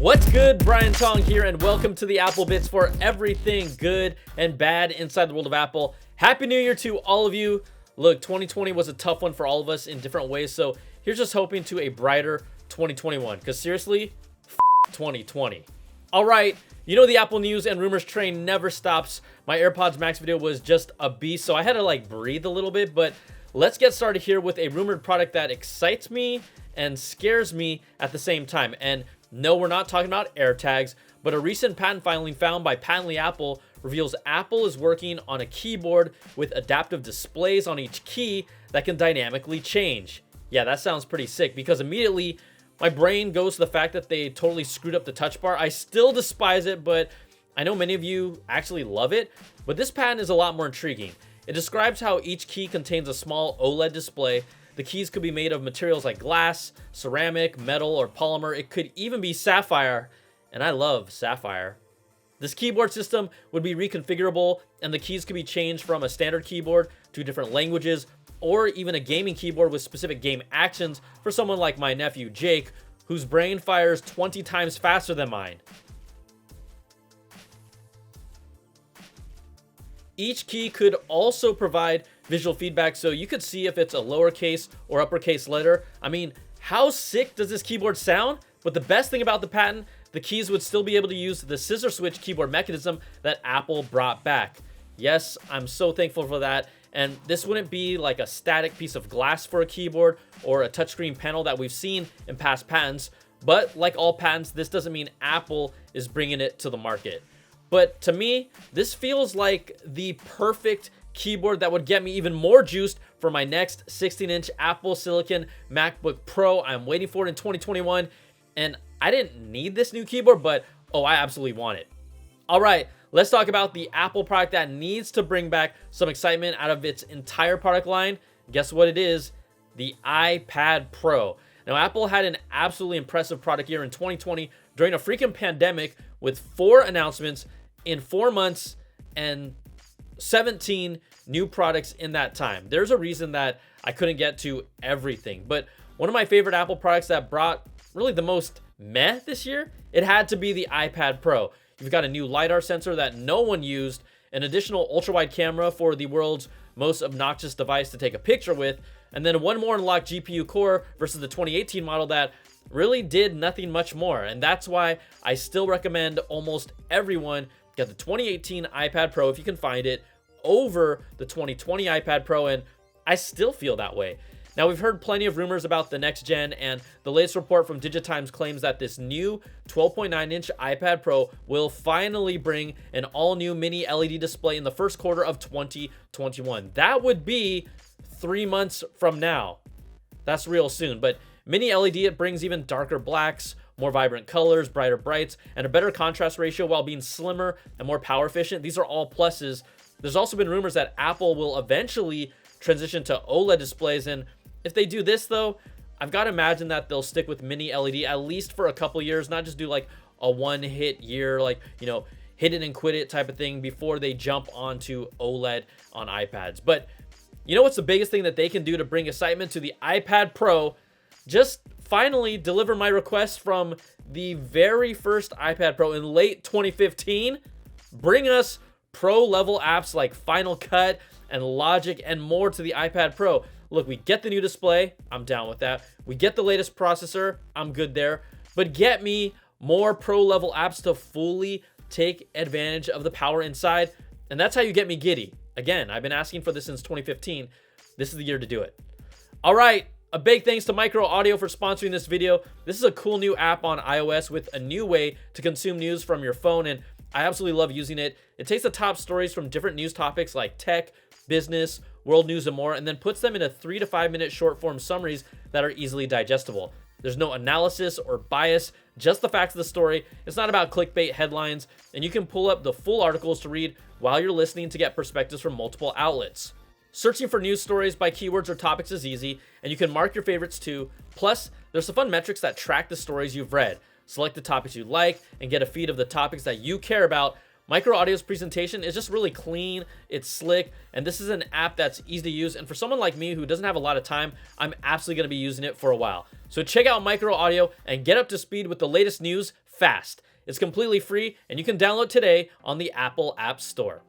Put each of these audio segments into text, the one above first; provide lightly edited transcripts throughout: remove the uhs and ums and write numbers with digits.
What's good? Brian Tong here, and welcome to the Apple Bits for everything good and bad inside the world of Apple. Happy New Year to all of you. Look, 2020 was a tough one for all of us in different ways, so here's just hoping to a brighter 2021, because seriously, 2020. All right, you know the Apple news and rumors train never stops. My AirPods Max video was just a beast, so I had to breathe a little bit, but let's get started here with a rumored product that excites me and scares me at the same time. And no, we're not talking about AirTags, but a recent patent filing found by Patently Apple reveals Apple is working on a keyboard with adaptive displays on each key that can dynamically change. Yeah, that sounds pretty sick, because immediately my brain goes to the fact that they totally screwed up the touch bar. I still despise it, but I know many of you actually love it. But this patent is a lot more intriguing. It describes how each key contains a small OLED display. The keys could be made of materials like glass, ceramic, metal, or polymer. It could even be sapphire, and I love sapphire. This keyboard system would be reconfigurable, and the keys could be changed from a standard keyboard to different languages, or even a gaming keyboard with specific game actions for someone like my nephew Jake, whose brain fires 20 times faster than mine. Each key could also provide visual feedback, so you could see if it's a lowercase or uppercase letter. I mean, how sick does this keyboard sound? But the best thing about the patent, the keys would still be able to use the scissor switch keyboard mechanism that Apple brought back. Yes, I'm so thankful for that. And this wouldn't be like a static piece of glass for a keyboard or a touchscreen panel that we've seen in past patents. But like all patents, this doesn't mean Apple is bringing it to the market. But to me, this feels like the perfect keyboard that would get me even more juiced for my next 16-inch Apple Silicon MacBook Pro. I'm waiting for it in 2021, and I didn't need this new keyboard, but oh, I absolutely want it. All right, let's talk about the Apple product that needs to bring back some excitement out of its entire product line. Guess what it is? The iPad Pro. Now, Apple had an absolutely impressive product year in 2020 during a freaking pandemic with 4 announcements in 4 months and 17 new products in that time. There's a reason that I couldn't get to everything, but one of my favorite Apple products that brought really the most meh this year, it had to be the iPad Pro. You've got a new LiDAR sensor that no one used, an additional ultra-wide camera for the world's most obnoxious device to take a picture with, and then one more unlocked GPU core versus the 2018 model that really did nothing much more. And that's why I still recommend almost everyone get the 2018 iPad Pro if you can find it over the 2020 iPad Pro, and I still feel that way. Now, we've heard plenty of rumors about the next gen, and the latest report from Digitimes claims that this new 12.9-inch iPad Pro will finally bring an all-new mini LED display in the first quarter of 2021. That would be 3 months from now. That's real soon, but mini LED, it brings even darker blacks, more vibrant colors, brighter brights, and a better contrast ratio while being slimmer and more power efficient. These are all pluses. There's also been rumors that Apple will eventually transition to OLED displays, and if they do this though, I've got to imagine that they'll stick with mini LED at least for a couple years, not just do like a one-hit year, hit it and quit it type of thing before they jump onto OLED on iPads. But you know what's the biggest thing that they can do to bring excitement to the iPad Pro? Just finally deliver my request from the very first iPad Pro in late 2015. Bring us pro-level apps like Final Cut and Logic and more to the iPad Pro. Look, we get the new display. I'm down with that. We get the latest processor. I'm good there. But get me more pro-level apps to fully take advantage of the power inside. And that's how you get me giddy. Again, I've been asking for this since 2015. This is the year to do it. All right. A big thanks to Micro Audio for sponsoring this video. This is a cool new app on iOS with a new way to consume news from your phone, and I absolutely love using it. It takes the top stories from different news topics like tech, business, world news, and more, and then puts them into 3 to 5 minute short form summaries that are easily digestible. There's no analysis or bias, just the facts of the story. It's not about clickbait headlines, and you can pull up the full articles to read while you're listening to get perspectives from multiple outlets. Searching for news stories by keywords or topics is easy, and you can mark your favorites too. Plus, there's some fun metrics that track the stories you've read. Select the topics you like and get a feed of the topics that you care about. Micro Audio's presentation is just really clean, it's slick, and this is an app that's easy to use. And for someone like me who doesn't have a lot of time, I'm absolutely going to be using it for a while. So check out Micro Audio and get up to speed with the latest news fast. It's completely free, and you can download today on the Apple App Store.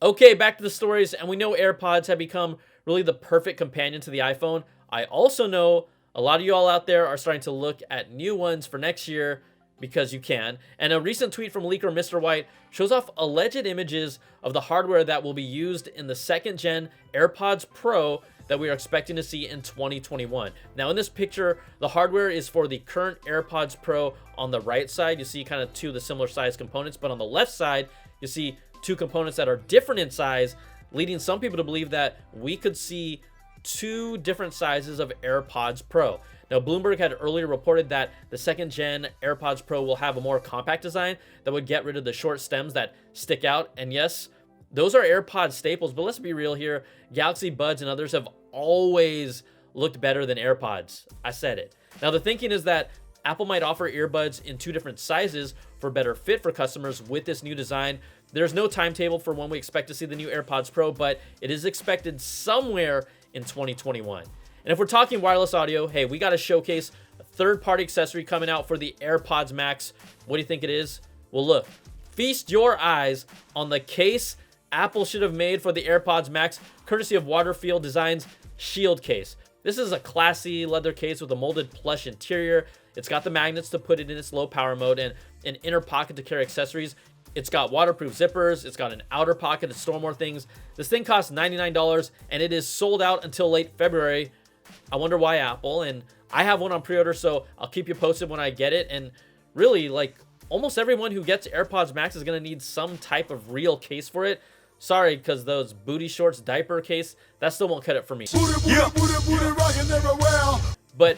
Okay, back to the stories, and we know AirPods have become really the perfect companion to the iPhone. I also know a lot of you all out there are starting to look at new ones for next year because you can. And a recent tweet from leaker Mr. White shows off alleged images of the hardware that will be used in the second-gen AirPods Pro that we are expecting to see in 2021. Now in this picture, the hardware is for the current AirPods Pro on the right side. You see kind of two of the similar size components, but on the left side, you see two components that are different in size, leading some people to believe that we could see two different sizes of AirPods Pro. Now, Bloomberg had earlier reported that the second-gen AirPods Pro will have a more compact design that would get rid of the short stems that stick out. And yes, those are AirPods staples, but let's be real here. Galaxy Buds and others have always looked better than AirPods. I said it. Now, the thinking is that Apple might offer earbuds in two different sizes for better fit for customers with this new design. There's no timetable for when we expect to see the new AirPods Pro, but it is expected somewhere in 2021. And if we're talking wireless audio, hey, we got to showcase a third-party accessory coming out for the AirPods Max. What do you think it is? Well, look, feast your eyes on the case Apple should have made for the AirPods Max, courtesy of Waterfield Designs Shield Case. This is a classy leather case with a molded plush interior. It's got the magnets to put it in its low power mode and an inner pocket to carry accessories. It's got waterproof zippers. It's got an outer pocket to store more things. This thing costs $99 and it is sold out until late February. I wonder why, Apple. And I have one on pre-order, so I'll keep you posted when I get it. And really, like, almost everyone who gets AirPods Max is going to need some type of real case for it. Sorry, because those booty shorts diaper case, that still won't cut it for me. But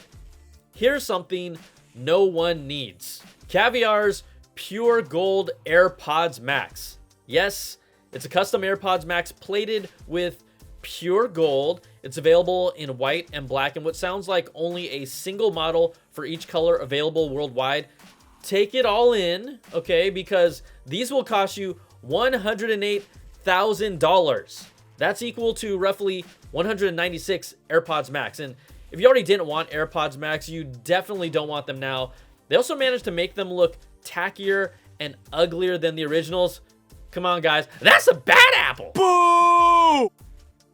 here's something no one needs. Caviar's Pure Gold AirPods Max. Yes, it's a custom AirPods Max plated with pure gold. It's available in white and black, and what sounds like only a single model for each color available worldwide. Take it all in, okay, because these will cost you $108,000. That's equal to roughly 196 AirPods Max. And if you already didn't want AirPods Max, you definitely don't want them now. They also managed to make them look tackier and uglier than the originals. Come on, guys. That's a bad apple. Boo!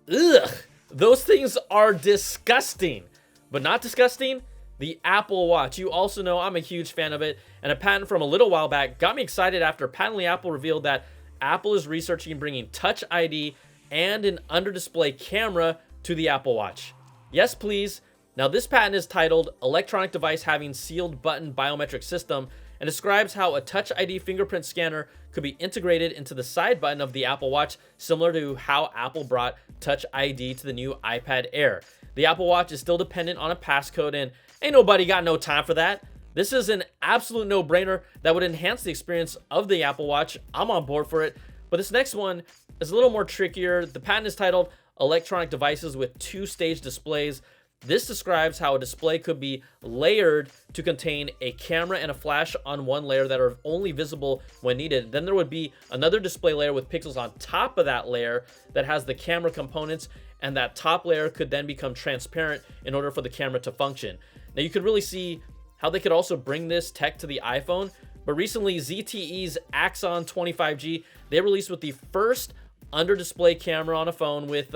Ugh. Those things are disgusting. But not disgusting, the Apple Watch. You also know I'm a huge fan of it. And a patent from a little while back got me excited after Patently Apple revealed that Apple is researching bringing Touch ID and an under-display camera to the Apple Watch. Yes, please. Now, this patent is titled Electronic Device Having Sealed Button Biometric System and describes how a Touch ID fingerprint scanner could be integrated into the side button of the Apple Watch, similar to how Apple brought Touch ID to the new iPad Air. The Apple Watch is still dependent on a passcode, and ain't nobody got no time for that. This is an absolute no-brainer that would enhance the experience of the Apple Watch. I'm on board for it. But this next one is a little more trickier. The patent is titled Electronic Devices with Two-Stage Displays. This describes how a display could be layered to contain a camera and a flash on one layer that are only visible when needed. Then there would be another display layer with pixels on top of that layer that has the camera components, and that top layer could then become transparent in order for the camera to function. Now, you could really see how they could also bring this tech to the iPhone, but recently ZTE's Axon 25G, they released with the first under-display camera on a phone with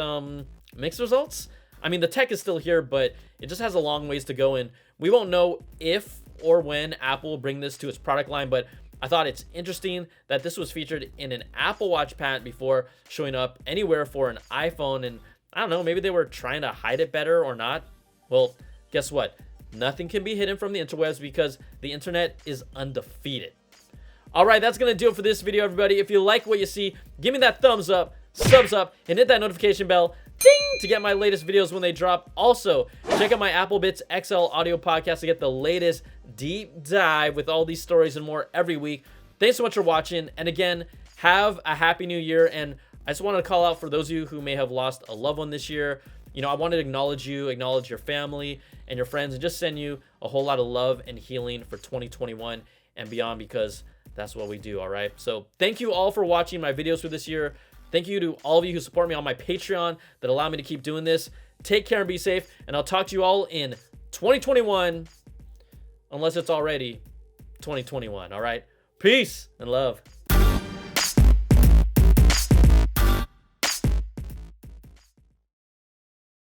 mixed results. I mean, the tech is still here, but it just has a long ways to go, and we won't know if or when Apple will bring this to its product line, but I thought it's interesting that this was featured in an Apple Watch patent before showing up anywhere for an iPhone, and I don't know, maybe they were trying to hide it better or not. Well, guess what? Nothing can be hidden from the interwebs because the internet is undefeated. All right, that's going to do it for this video, everybody. If you like what you see, give me that thumbs up, subs up, and hit that notification bell, ding, to get my latest videos when they drop. Also, check out my Apple Bits XL audio podcast to get the latest deep dive with all these stories and more every week. Thanks so much for watching. And again, have a happy new year. And I just wanted to call out for those of you who may have lost a loved one this year. You know, I wanted to acknowledge you, acknowledge your family and your friends, and just send you a whole lot of love and healing for 2021. and beyond, because that's what we do, all right? So thank you all for watching my videos for this year. Thank you to all of you who support me on my Patreon that allow me to keep doing this. Take care and be safe, and I'll talk to you all in 2021, unless it's already 2021, all right? Peace and love.